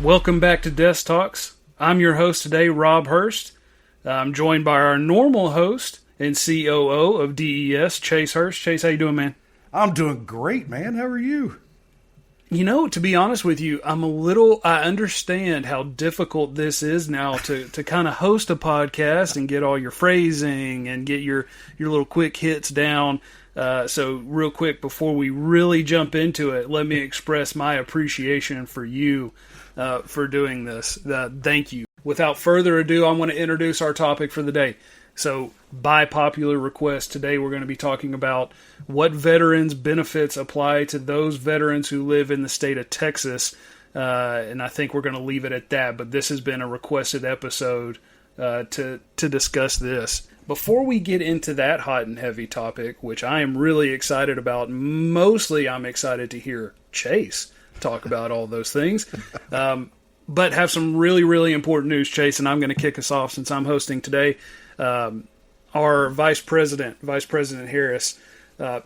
Welcome back to Desk Talks. I'm your host today, Rob Hurst. I'm joined by our normal host and COO of DES, Chase Hurst. Chase, how you doing, man? I'm doing great, man. How are you? You know, to be honest with you, I understand how difficult this is now to kind of host a podcast and get all your phrasing and get your little quick hits down. So real quick, before we really jump into it, let me express my appreciation for you for doing this. Thank you. Without further ado, I want to introduce our topic for the day. So, by popular request, today we're going to be talking about what veterans' benefits apply to those veterans who live in the state of Texas. And I think we're going to leave it at that. But this has been a requested episode to discuss this. Before we get into that hot and heavy topic, which I am really excited about, mostly I'm excited to hear Chase talk about all those things. But have some really, really important news, Chase, and I'm going to kick us off since I'm hosting today. Our Vice President Harris,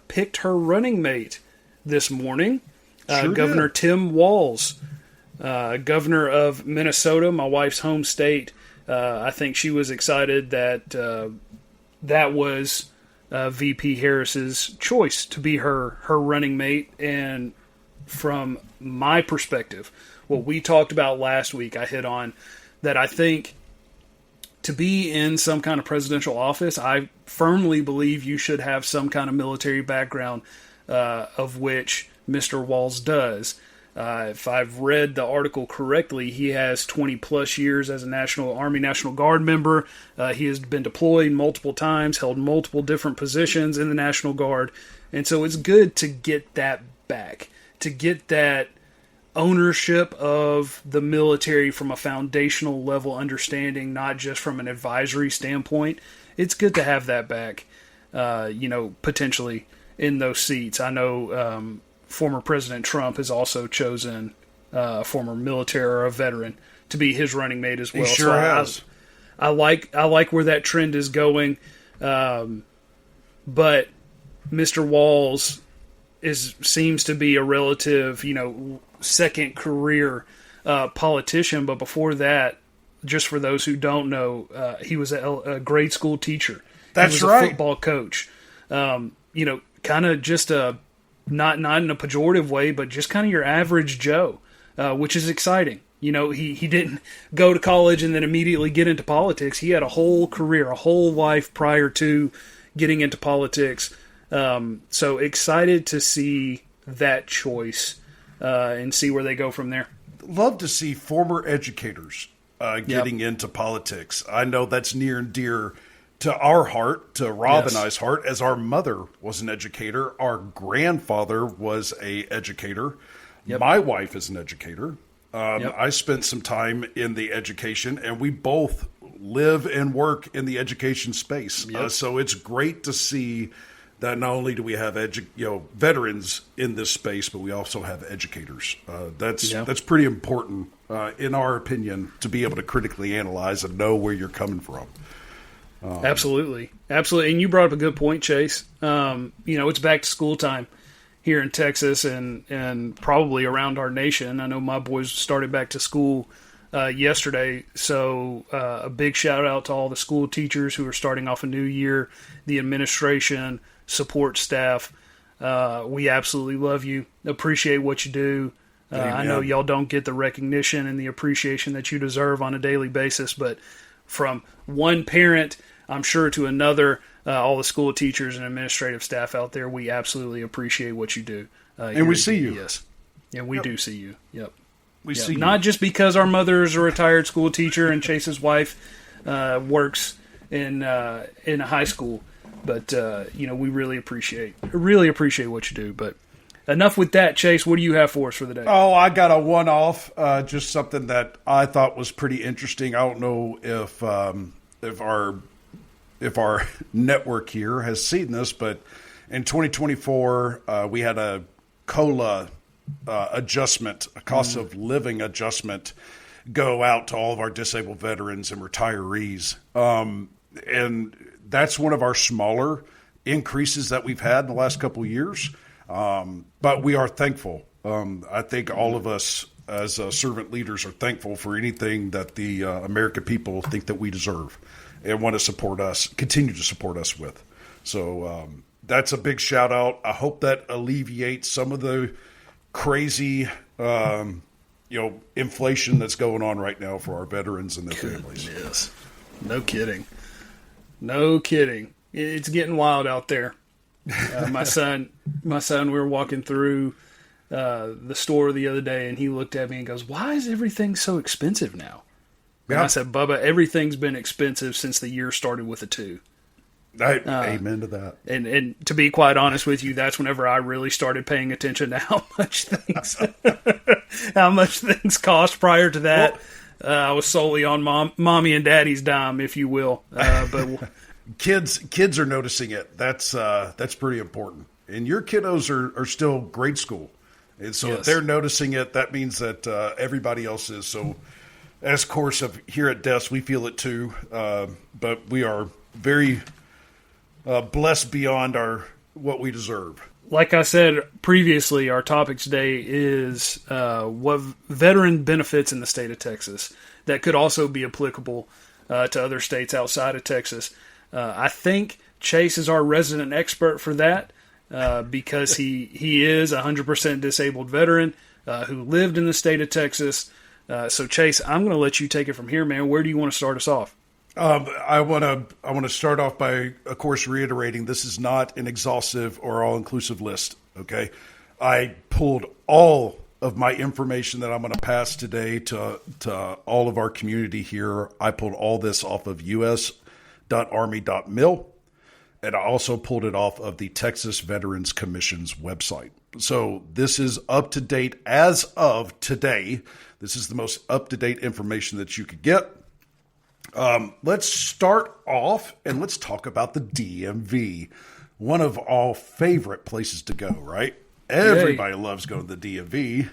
picked her running mate this morning, Governor Tim Walz, governor of Minnesota, my wife's home state. I think she was excited that that was VP Harris's choice to be her running mate. And from my perspective, what we talked about last week, I hit on that I think to be in some kind of presidential office, I firmly believe you should have some kind of military background, of which Mr. Walz does. If I've read the article correctly, he has 20 plus years as a Army National Guard member. He has been deployed multiple times, held multiple different positions in the National Guard. And so it's good to get that back, to get that ownership of the military from a foundational level understanding, not just from an advisory standpoint. It's good to have that back, potentially in those seats. I know former President Trump has also chosen a former military or a veteran to be his running mate as well. He sure has. I like where that trend is going. But Mr. Walz seems to be a relative, second career politician. But before that, just for those who don't know, he was a grade school teacher. That's he was right. A football coach. Kind of just not in a pejorative way, but just kind of your average Joe, which is exciting. He didn't go to college and then immediately get into politics. He had a whole career, a whole life prior to getting into politics. So excited to see that choice and see where they go from there. Love to see former educators getting into politics. I know that's near and dear to our heart, to Rob and I's heart, as our mother was an educator. Our grandfather was an educator. Yep. My wife is an educator. I spent some time in the education, and we both live and work in the education space. Yep. So it's great to see that not only do we have veterans in this space, but we also have educators. That's pretty important, in our opinion, to be able to critically analyze and know where you're coming from. Absolutely. And you brought up a good point, Chase. It's back to school time here in Texas and probably around our nation. I know my boys started back to school yesterday, so a big shout out to all the school teachers who are starting off a new year, the administration, support staff. We absolutely love you, appreciate what you do. I know y'all don't get the recognition and the appreciation that you deserve on a daily basis, but from one parent, I'm sure, to another, all the school teachers and administrative staff out there, we absolutely appreciate what you do. And we see you. Yes. And we do see you. Yep. We see you. Not just because our mother is a retired school teacher and Chase's wife works in a high school, but we really appreciate what you do. But enough with that, Chase. What do you have for us for the day? Oh, I got a one-off, just something that I thought was pretty interesting. I don't know if our network here has seen this, but in 2024, we had a COLA adjustment, a cost of living adjustment, go out to all of our disabled veterans and retirees. And that's one of our smaller increases that we've had in the last couple of years. But we are thankful. I think all of us as servant leaders are thankful for anything that the American people think that we deserve and want to support us, continue to support us with. So that's a big shout out. I hope that alleviates some of the crazy, inflation that's going on right now for our veterans and their families. Yes. No kidding. No kidding. It's getting wild out there. My son, we were walking through the store the other day, and he looked at me and goes, "Why is everything so expensive now?" And I said, "Bubba, everything's been expensive since the year started with a 2." Amen to that. And to be quite honest with you, that's whenever I really started paying attention to how much things cost. Prior to that, I was solely on mommy and daddy's dime, if you will. But kids are noticing it. That's pretty important. And your kiddos are still grade school, and so if they're noticing it, that means that everybody else is. So, as course of here at Desk, we feel it too. But we are very blessed beyond what we deserve. Like I said previously, our topic today is what veteran benefits in the state of Texas that could also be applicable to other states outside of Texas. I think Chase is our resident expert for that because he is a 100% disabled veteran who lived in the state of Texas. So Chase, I'm going to let you take it from here, man. Where do you want to start us off? I want to start off by, of course, reiterating this is not an exhaustive or all-inclusive list. Okay, I pulled all of my information that I'm going to pass today to all of our community here. I pulled all this off of us.army.mil, and I also pulled it off of the Texas Veterans Commission's website. So this is up to date as of today. This is the most up-to-date information that you could get. Let's start off and let's talk about the DMV, one of our favorite places to go, right? Everybody loves going to the DMV.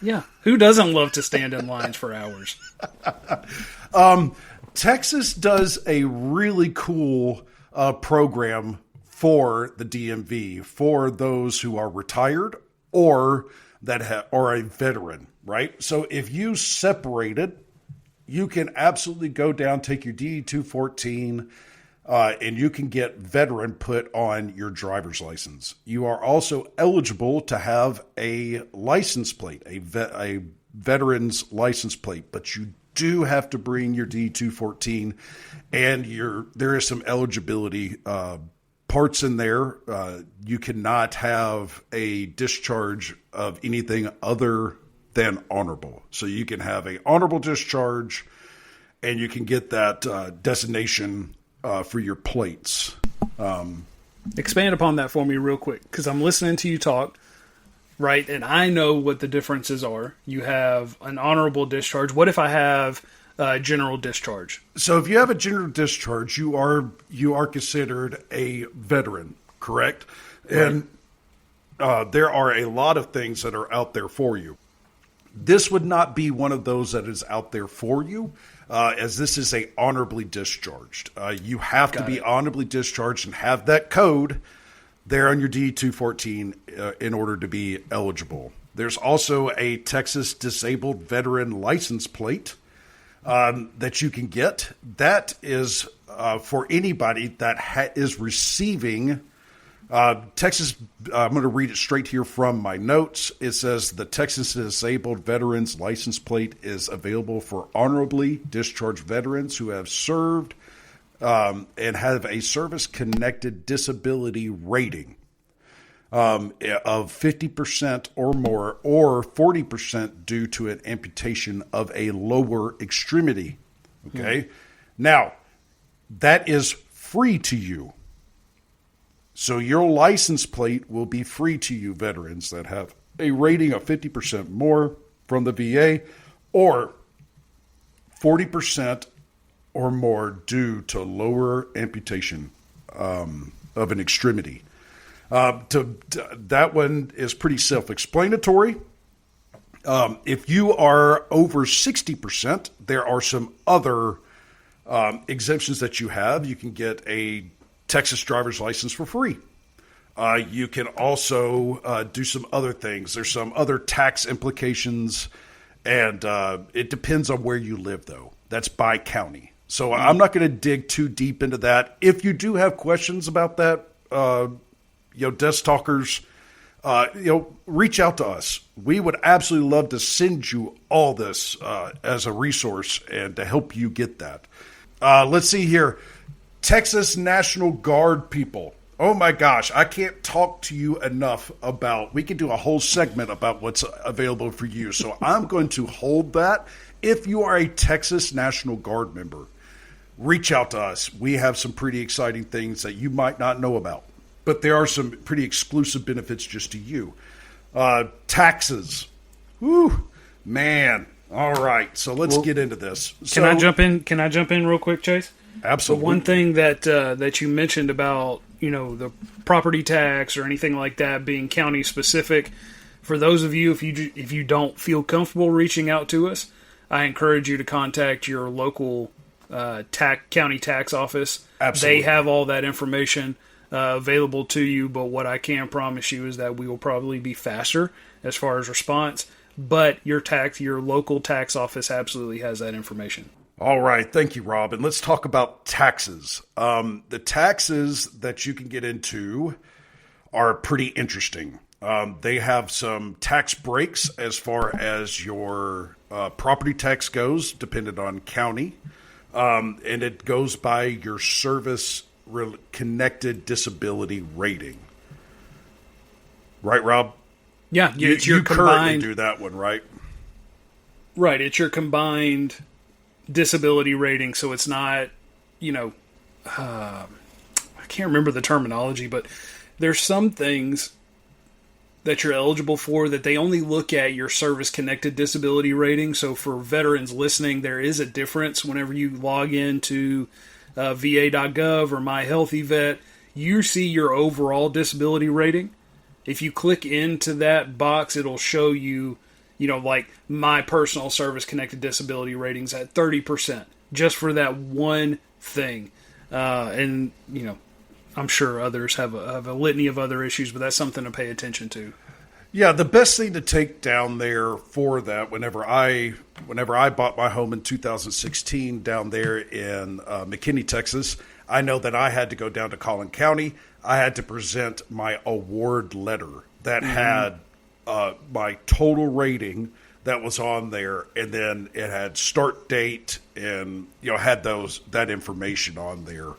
Yeah. Who doesn't love to stand in lines for hours? Texas does a really cool program for the DMV for those who are retired or that are a veteran, right? So if you separated, you can absolutely go down, take your DD-214, and you can get veteran put on your driver's license. You are also eligible to have a license plate, a veteran's license plate, but you do have to bring your DD-214, and there is some eligibility parts in there. You cannot have a discharge of anything other than honorable. So you can have a honorable discharge, and you can get that designation for your plates. Expand upon that for me real quick, because I'm listening to you talk, right? And I know what the differences are. You have an honorable discharge. What if I have general discharge? So if you have a general discharge, you are considered a veteran, correct? Right. And there are a lot of things that are out there for you. This would not be one of those that is out there for you, as this is a honorably discharged. You have to be honorably discharged and have that code there on your DD-214 in order to be eligible. There's also a Texas Disabled Veteran License Plate that you can get. That is for anybody that is receiving Texas. I'm going to read it straight here from my notes. It says the Texas Disabled Veterans License Plate is available for honorably discharged veterans who have served and have a service-connected disability rating of 50% or more, or 40% due to an amputation of a lower extremity. Okay? Now, that is free to you. So your license plate will be free to you, veterans that have a rating of 50% more from the VA or 40% or more due to lower amputation of an extremity. That one is pretty self-explanatory. If you are over 60%, there are some other exemptions that you have. You can get a Texas driver's license for free. You can also do some other things. There's some other tax implications And it depends on where you live, though. That's by county. So I'm not going to dig too deep into that. If you do have questions about that, Desk Talkers, reach out to us. We would absolutely love to send you all this as a resource and to help you get that. Let's see here. Texas National Guard people. Oh my gosh, I can't talk to you enough about, we can do a whole segment about what's available for you. So I'm going to hold that. If you are a Texas National Guard member, reach out to us. We have some pretty exciting things that you might not know about, but there are some pretty exclusive benefits just to you. Taxes. Whew, man. All right, so let's get into this. Can I jump in? Can I jump in real quick, Chase? Absolutely. The one thing that you mentioned about the property tax or anything like that being county specific, for those of you if you don't feel comfortable reaching out to us, I encourage you to contact your local county tax office. Absolutely. They have all that information available to you. But what I can promise you is that we will probably be faster as far as response. But your local tax office absolutely has that information. All right. Thank you, Rob. And let's talk about taxes. The taxes that you can get into are pretty interesting. They have some tax breaks as far as your property tax goes, dependent on county. And it goes by your service-connected disability rating. Right, Rob? Yeah. It's your you currently do that one, right? Right. It's your combined disability rating, so it's not, I can't remember the terminology, but there's some things that you're eligible for that they only look at your service-connected disability rating. So for veterans listening, there is a difference whenever you log into va.gov or MyHealthyVet. You see your overall disability rating. If you click into that box, it'll show you like my personal service-connected disability ratings at 30%, just for that one thing. And I'm sure others have a litany of other issues, but that's something to pay attention to. Yeah, the best thing to take down there for that, whenever I bought my home in 2016 down there in McKinney, Texas, I know that I had to go down to Collin County. I had to present my award letter that had my total rating that was on there, and then it had start date and had that information on there,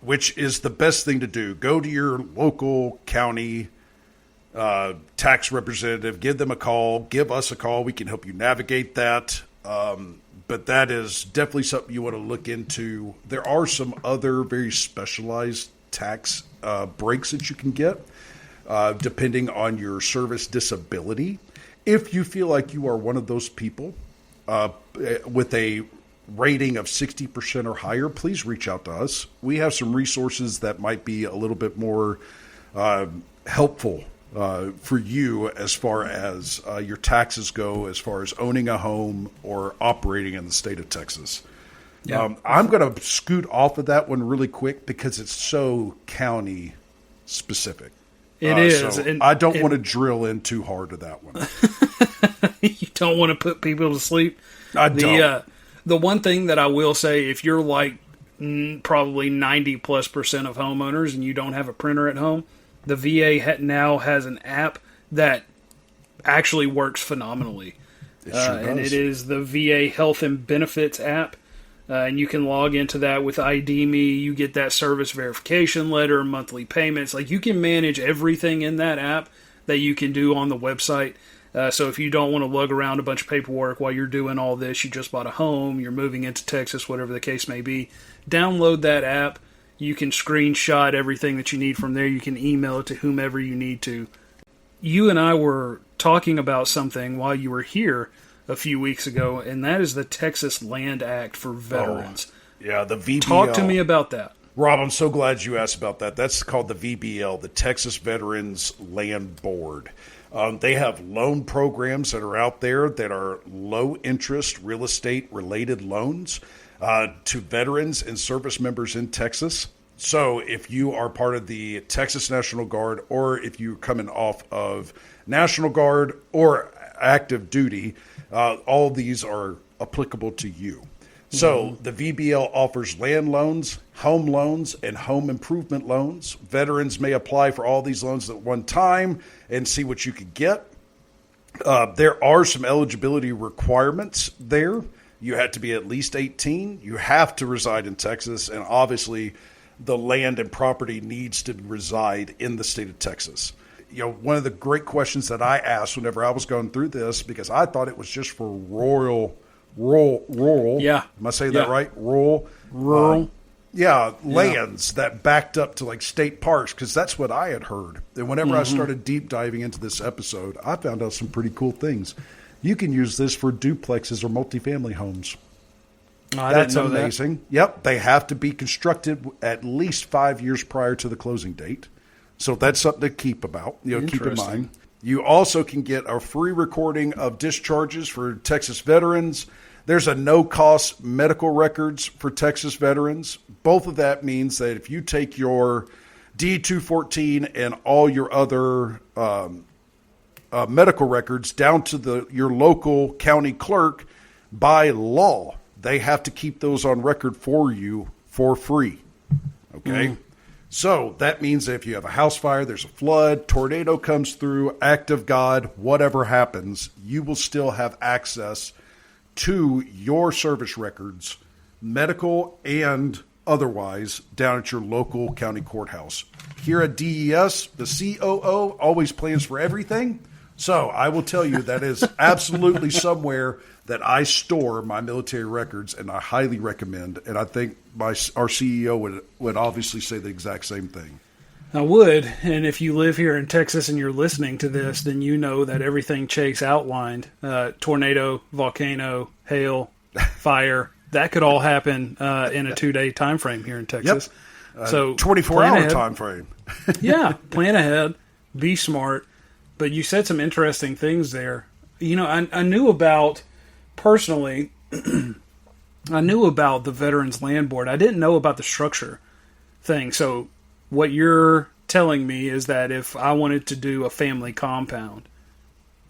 which is the best thing to do. Go to your local county tax representative, give them a call, give us a call. We can help you navigate that. But that is definitely something you want to look into. There are some other very specialized tax breaks that you can get. Depending on your service disability. If you feel like you are one of those people with a rating of 60% or higher, please reach out to us. We have some resources that might be a little bit more helpful for you as far as your taxes go, as far as owning a home or operating in the state of Texas. Yeah. I'm going to scoot off of that one really quick because it's so county specific. It is. So I don't want to drill in too hard to that one. You don't want to put people to sleep. I don't. The one thing that I will say, if you're like probably 90+% of homeowners and you don't have a printer at home, the VA now has an app that actually works phenomenally. It sure does. And it is the VA Health and Benefits app. And you can log into that with ID Me. You get that service verification letter, monthly payments. Like, you can manage everything in that app that you can do on the website. So if you don't want to lug around a bunch of paperwork while you're doing all this, you just bought a home, you're moving into Texas, whatever the case may be, download that app. You can screenshot everything that you need from there. You can email it to whomever you need to. You and I were talking about something while you were here a few weeks ago, and that is the Texas Land Act for veterans. Yeah, the VBL. Talk to me about that. Rob, I'm so glad you asked about that. That's called the VBL, the Texas Veterans Land Board. They have loan programs that are out there that are low-interest real estate-related loans to veterans and service members in Texas. So if you are part of the Texas National Guard, or if you're coming off of National Guard, or active duty, all these are applicable to you. So the VBL offers land loans, home loans, and home improvement loans. Veterans may apply for all these loans at one time and see what you could get. There are some eligibility requirements there. You have to be at least 18. You have to reside in Texas, and obviously the land and property needs to reside in the state of Texas. You know, one of the great questions that I asked whenever I was going through this, because I thought it was just for rural. Yeah. Am I saying that right? Rural. Lands that backed up to like state parks, because that's what I had heard. And whenever I started deep diving into this episode, I found out some pretty cool things. You can use this for duplexes or multifamily homes. That's amazing. Yep. They have to be constructed at least 5 years prior to the closing date. So that's something to keep in mind. You also can get a free recording of discharges for Texas veterans. There's a no-cost medical records for Texas veterans. Both of that means that if you take your D-214 and all your other medical records down to your local county clerk, by law, they have to keep those on record for you for free. Okay? So that means that if you have a house fire, there's a flood, tornado comes through, act of God, whatever happens, you will still have access to your service records, medical and otherwise, down at your local county courthouse. Here at DES, the COO always plans for everything. So I will tell you that is absolutely somewhere that I store my military records, and I highly recommend. And I think our CEO would obviously say the exact same thing. I would, and if you live here in Texas and you're listening to this, then you know that everything Chase outlined, tornado, volcano, hail, fire, that could all happen in a 2-day time frame here in Texas. Yep. So 24-hour time frame. Yeah, plan ahead, be smart. But you said some interesting things there. You know, I knew about, personally, I knew about the Veterans Land Board. I didn't know about the structure thing. So what you're telling me is that if I wanted to do a family compound,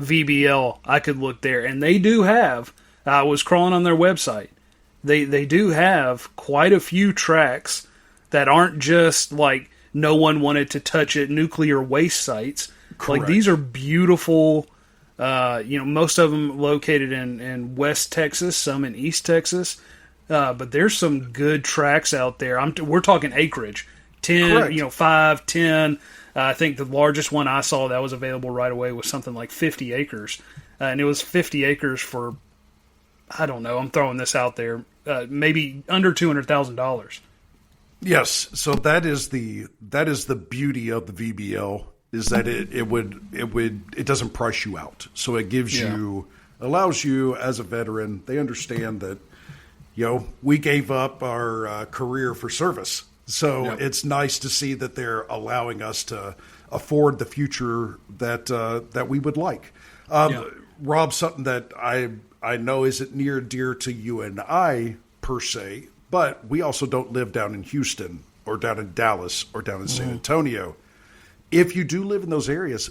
VBL, I could look there. And they do have, I was crawling on their website, they do have quite a few tracks that aren't just like no one wanted to touch it, nuclear waste sites. Correct. Like these are beautiful, most of them located in West Texas, some in East Texas. But there's some good tracks out there. We're talking acreage. 10, Correct. 5, 10. I think the largest one I saw that was available right away was something like 50 acres. And it was 50 acres for, I don't know, I'm throwing this out there, maybe under $200,000. Yes. So that is the beauty of the VBL, is that it doesn't price you out. So it gives allows you as a veteran, they understand that, we gave up our career for service. So it's nice to see that they're allowing us to afford the future that we would like. Rob, something that I know isn't near and dear to you and I per se, but we also don't live down in Houston or down in Dallas or down in San Antonio. If you do live in those areas,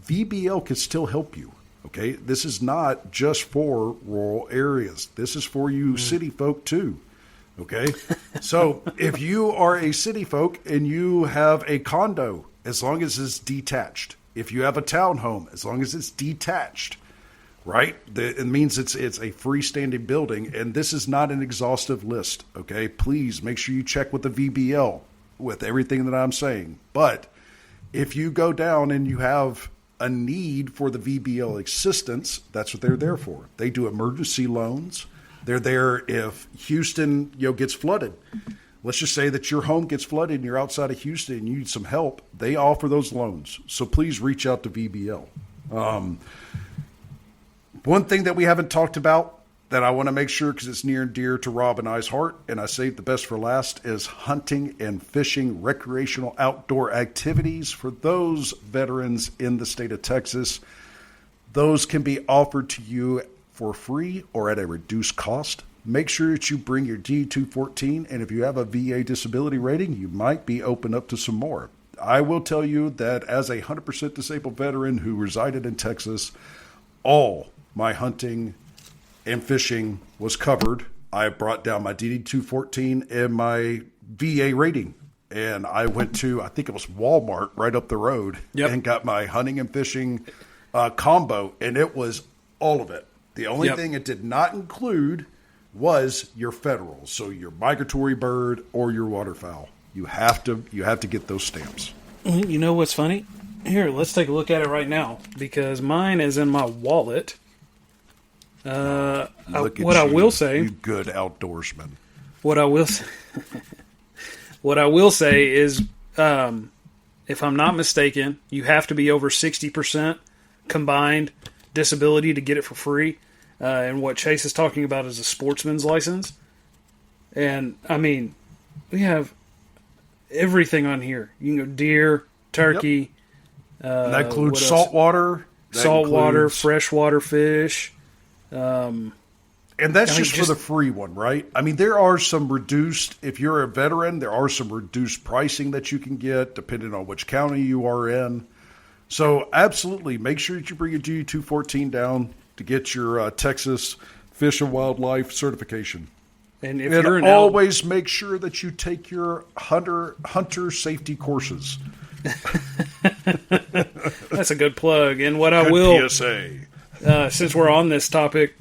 VBL can still help you. Okay, this is not just for rural areas. This is for you city folk too. Okay, so if you are a city folk and you have a condo, as long as it's detached, if you have a townhome, as long as it's detached, right? It means it's a freestanding building, and this is not an exhaustive list. Okay, please make sure you check with the VBL with everything that I'm saying. But if you go down and you have a need for the VBL assistance, that's what they're there for. They do emergency loans. They're there if Houston, gets flooded. Let's just say that your home gets flooded and you're outside of Houston and you need some help. They offer those loans. So please reach out to VBL. One thing that we haven't talked about that I want to make sure, because it's near and dear to Rob and I's heart, and I saved the best for last, is hunting and fishing, recreational outdoor activities for those veterans in the state of Texas. Those can be offered to you for free or at a reduced cost. Make sure that you bring your D-214, and if you have a VA disability rating, you might be open up to some more. I will tell you that as a 100% disabled veteran who resided in Texas, all my hunting and fishing was covered. I brought down my DD-214 and my VA rating. And I went to, I think it was Walmart right up the road, and got my hunting and fishing combo. And it was all of it. The only thing it did not include was your federal. So your migratory bird or your waterfowl. You have to get those stamps. You know what's funny? Here, let's take a look at it right now, because mine is in my wallet. I will say, you good outdoorsman. What I will say, what I will say is, if I'm not mistaken, you have to be over 60% combined disability to get it for free. And what Chase is talking about is a sportsman's license. And I mean, we have everything on here. You can go deer, turkey. And that includes saltwater. Saltwater, freshwater fish. And that's just for the free one, right? I mean, there are some reduced, if you're a veteran, there are some reduced pricing that you can get depending on which county you are in. So absolutely, make sure that you bring your DD-214 down to get your Texas Fish and Wildlife certification. And if you're always make sure that you take your hunter safety courses. That's a good plug. And what I will PSA. Since we're on this topic,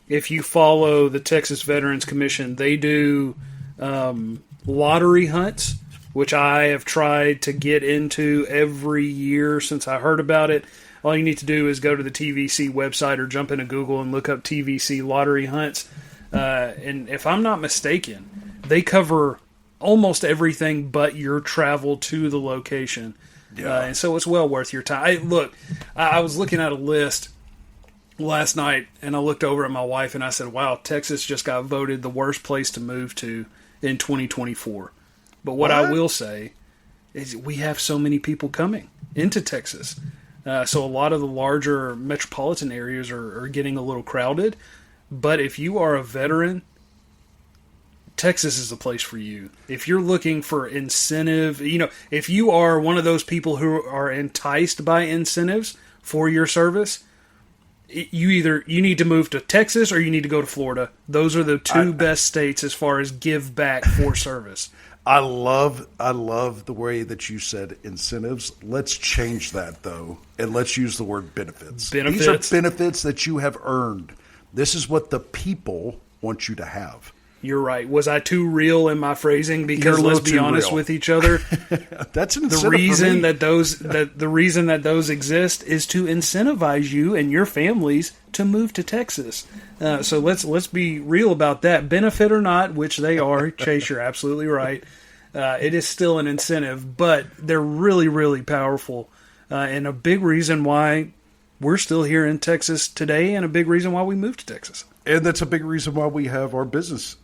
if you follow the Texas Veterans Commission, they do lottery hunts, which I have tried to get into every year since I heard about it. All you need to do is go to the TVC website or jump into Google and look up TVC lottery hunts. And if I'm not mistaken, they cover almost everything but your travel to the location. Yeah. And so it's well worth your time. I was looking at a list last night, and I looked over at my wife and I said, wow, Texas just got voted the worst place to move to in 2024. But what I will say is we have so many people coming into Texas. So a lot of the larger metropolitan areas are getting a little crowded. But if you are a veteran, Texas is the place for you. If you're looking for incentive, if you are one of those people who are enticed by incentives for your service, you need to move to Texas or you need to go to Florida. Those are the two best states as far as give back for service. I love the way that you said incentives. Let's change that though, and let's use the word benefits. These are benefits that you have earned. This is what the people want you to have. You're right. Was I too real in my phrasing? Because let's be honest with each other. That's an incentive. The reason that those exist is to incentivize you and your families to move to Texas. So let's be real about that. Benefit or not, which they are, Chase, you're absolutely right. It is still an incentive, but they're really, really powerful, and a big reason why we're still here in Texas today, and a big reason why we moved to Texas. And that's a big reason why we have our business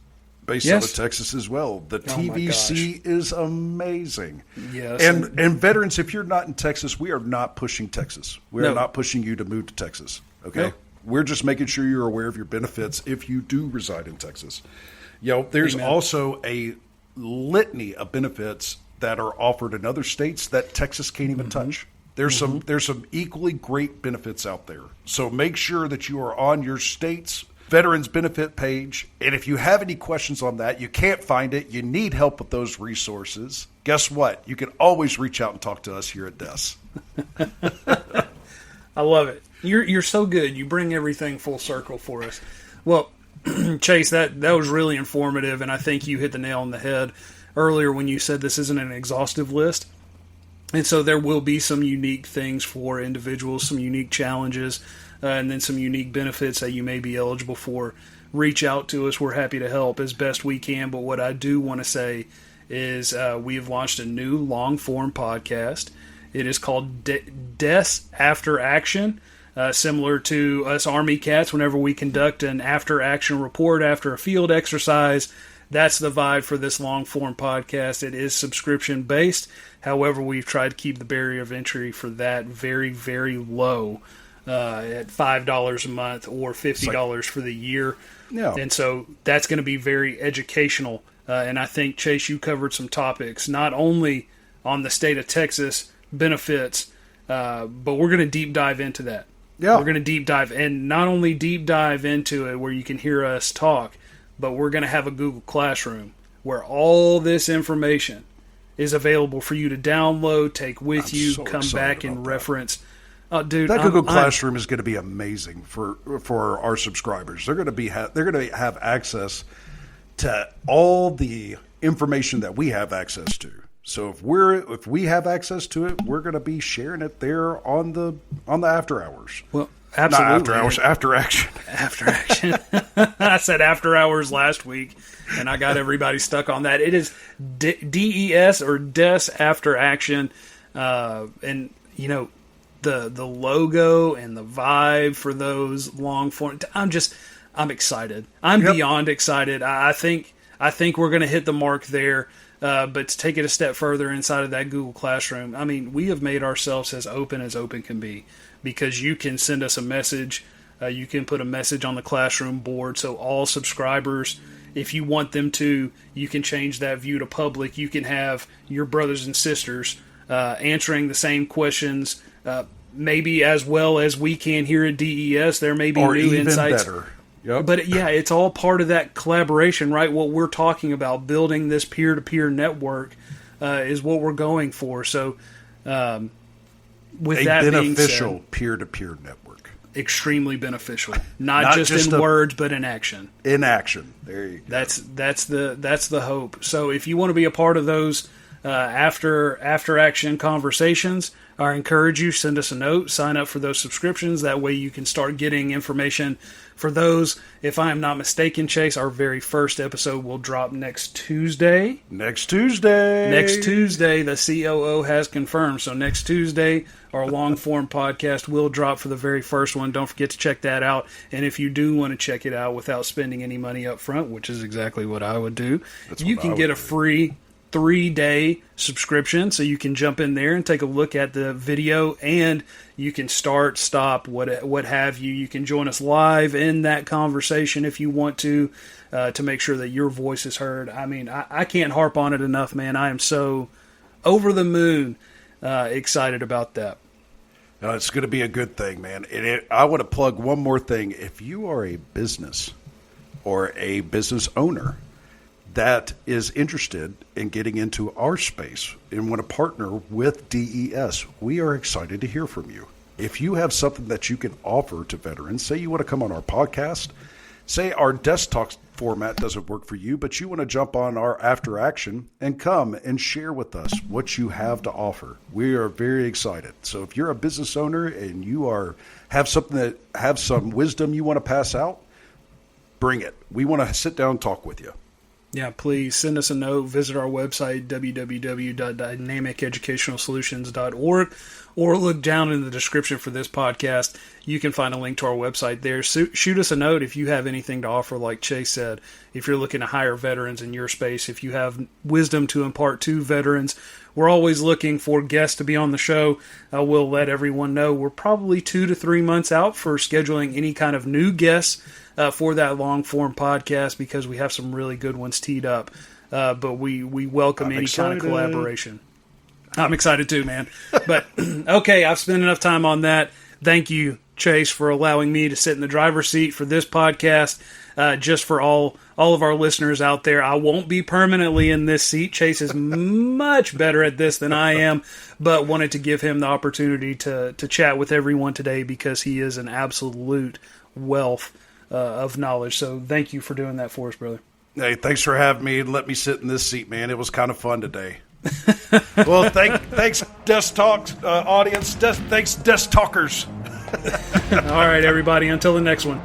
based out of Texas as well. The TVC is amazing. Yes. And veterans, if you're not in Texas, we are not pushing Texas. We are not pushing you to move to Texas. Okay? No. We're just making sure you're aware of your benefits if you do reside in Texas. There's also a litany of benefits that are offered in other states that Texas can't even touch. There's some equally great benefits out there. So make sure that you are on your state's Veterans Benefit page. And if you have any questions on that, you can't find it, you need help with those resources, guess what? You can always reach out and talk to us here at DES. I love it. You're so good. You bring everything full circle for us. Well, Chase, that was really informative, and I think you hit the nail on the head earlier when you said this isn't an exhaustive list. And so there will be some unique things for individuals, some unique challenges, and then some unique benefits that you may be eligible for. Reach out to us. We're happy to help as best we can. But what I do want to say is we have launched a new long-form podcast. It is called DES After Action, similar to us Army Cats. Whenever we conduct an after-action report after a field exercise, that's the vibe for this long-form podcast. It is subscription-based. However, we've tried to keep the barrier of entry for that very, very low at $5 a month or $50 for the year. Yeah. And so that's going to be very educational. And I think, Chase, you covered some topics, not only on the state of Texas benefits, but we're going to deep dive into that. Yeah. We're going to deep dive, and not only deep dive into it where you can hear us talk, but we're going to have a Google Classroom where all this information is available for you to download, take with you, so come back and reference. Dude, that Google Classroom is going to be amazing for our subscribers. They're going to have access to all the information that we have access to. So if we have access to it, we're going to be sharing it there on the after hours. Well, absolutely. Not after hours, after action. After action. I said after hours last week, and I got everybody stuck on that. It is DES or DES After Action, and you know the logo and the vibe for those long form. I'm excited. I'm beyond excited. I think we're going to hit the mark there. But to take it a step further inside of that Google Classroom, I mean, we have made ourselves as open can be, because you can send us a message. You can put a message on the Classroom board, so all subscribers, if you want them to, you can change that view to public. You can have your brothers and sisters answering the same questions, maybe as well as we can here at DES. There may be or new even insights. Better. Yep. But yeah, it's all part of that collaboration, right? What we're talking about, building this peer-to-peer network, is what we're going for. So, with that being said, beneficial peer-to-peer network, extremely beneficial, not just in words, but in action. In action, there you go. That's the hope. So, if you want to be a part of those after action conversations, I encourage you, send us a note, sign up for those subscriptions. That way, you can start getting information. For those, if I am not mistaken, Chase, our very first episode will drop next Tuesday. Next Tuesday, the COO has confirmed. So next Tuesday, our long-form podcast will drop for the very first one. Don't forget to check that out. And if you do want to check it out without spending any money up front, which is exactly what I would do, you can get a free 3-day subscription, so you can jump in there and take a look at the video, and you can start, stop, what have you. You can join us live in that conversation if you want to make sure that your voice is heard. I mean, I can't harp on it enough, man. I am so over the moon excited about that. No, it's going to be a good thing, man. I want to plug one more thing. If you are a business or a business owner that is interested in getting into our space and want to partner with DES, we are excited to hear from you. If you have something that you can offer to veterans, say you want to come on our podcast, say our desktop format doesn't work for you, but you want to jump on our After Action and come and share with us what you have to offer. We are very excited. So if you're a business owner and you have some wisdom you want to pass out, bring it. We want to sit down and talk with you. Yeah, please send us a note. Visit our website, www.dynamiceducationalsolutions.org, or look down in the description for this podcast. You can find a link to our website there. Shoot us a note if you have anything to offer, like Chase said. If you're looking to hire veterans in your space, if you have wisdom to impart to veterans, we're always looking for guests to be on the show. We'll let everyone know we're probably 2 to 3 months out for scheduling any kind of new guests for that long-form podcast, because we have some really good ones teed up. But we welcome any kind of collaboration. I'm excited too, man. But, okay, I've spent enough time on that. Thank you, Chase, for allowing me to sit in the driver's seat for this podcast. Just for all of our listeners out there, I won't be permanently in this seat. Chase is much better at this than I am, but wanted to give him the opportunity to chat with everyone today, because he is an absolute wealth of knowledge. So thank you for doing that for us, brother. Hey, thanks for having me and let me sit in this seat, man. It was kind of fun today. Well, thanks, Desk Talks audience. Thanks, Desk Talkers. All right, everybody. Until the next one.